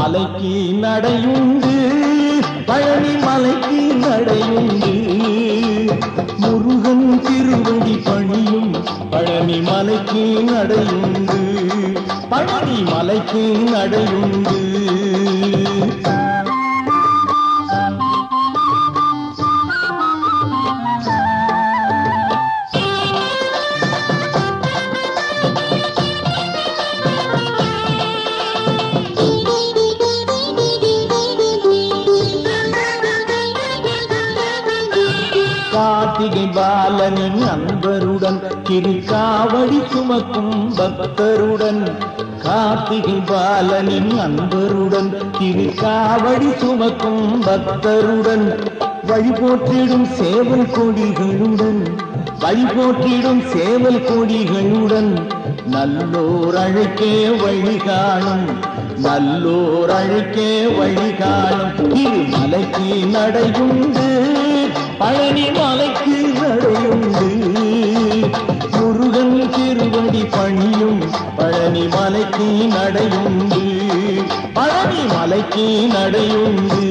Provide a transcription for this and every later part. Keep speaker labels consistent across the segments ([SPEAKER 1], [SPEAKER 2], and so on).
[SPEAKER 1] மலைக்கு நடையுண்டு, பழனி மலைக்கு நடையுண்டு. முருகன் திருவடி பணியும் பழனி மலைக்கு நடையுண்டு, பழனி மலைக்கு நடையுண்டு. கார்த்திகை பாலனின் நண்பருடன் திருக்காவடி சுமக்கும் பக்தருடன், கார்த்திகை பாலனின் நண்பருடன் திருக்காவடி சுமக்கும் பக்தருடன், வழி போற்றிடும் சேவல் கொடிகளுடன், வழி போற்றிடும் சேவல் கொடிகளுடன், நல்லோர் அழைக்கே வழி காணும், நல்லோர் அழைக்கே வழி காணும். இது மலைக்கு நடையுண்டு, பழனி மலைக்கு நடையுண்டு. முருகன் திருவடி பணியும் பழனி மலைக்கு நடையுண்டு, பழனி மலைக்கு நடையுண்டு.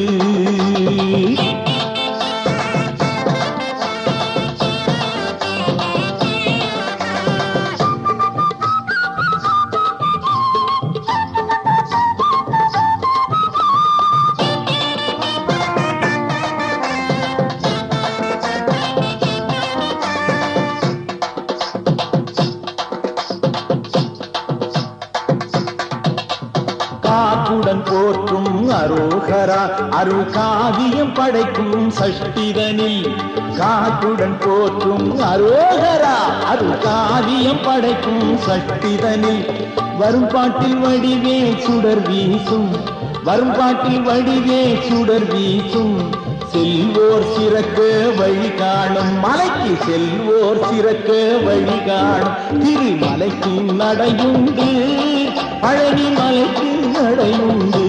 [SPEAKER 1] காப்புடன் போற்றும் அரோகரா அருள் காவியம் படைக்கும் சஷ்டிதனில், காப்புடன் போற்றும் அரோகரா அருள் காவியம் படைக்கும் சஷ்டிதனில், வரும் பாட்டில் வடிவே சுடர் வீசும், வரும் பாட்டில் வடிவே சுடர் வீசும். செல்வோர் சிறக்க வழி காணும், மலைக்கு செல்வோர் சிறக்க வழி காணும். திருமலைக்கு நடையுண்டு, பழனி மலைக்கு நடையுண்டு.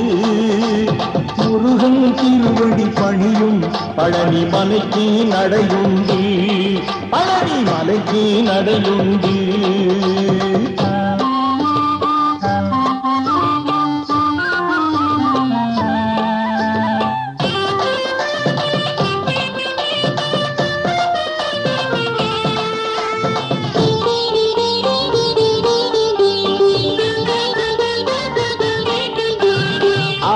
[SPEAKER 1] முருகன் திருவடி பணியும் பழனி மலைக்கு நடையுண்டு, பழனி மலைக்கு நடையுண்டு.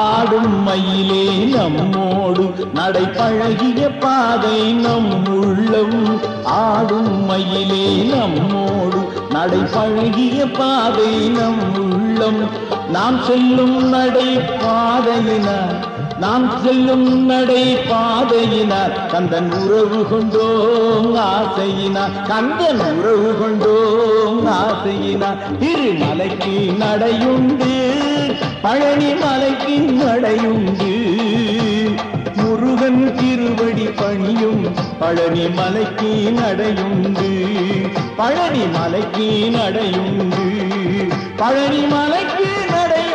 [SPEAKER 1] ஆடும் மயிலே நம்மோடு நடை பழகிய பாதை நம் உள்ளம், ஆடும் மயிலே நம்மோடு நடை பழகிய பாதை நம் உள்ளம். நாம் செல்லும் நடை பாதையினார், நாம் செல்லும் நடை பாதையினார், கந்தன் உறவு கொண்டோம் ஆசையினார், கந்தன் உறவு கொண்டோம் ஆசையினார். திருமலைக்கு நடையுண்டு, பழனி மலைக்கு நடையுண்டு. முருகன் திருவடி பணியும் பழனி மலைக்கு நடையுண்டு, பழனி மலைக்கு நடையுண்டு, பழனி மலைக்கு நடையுண்டு.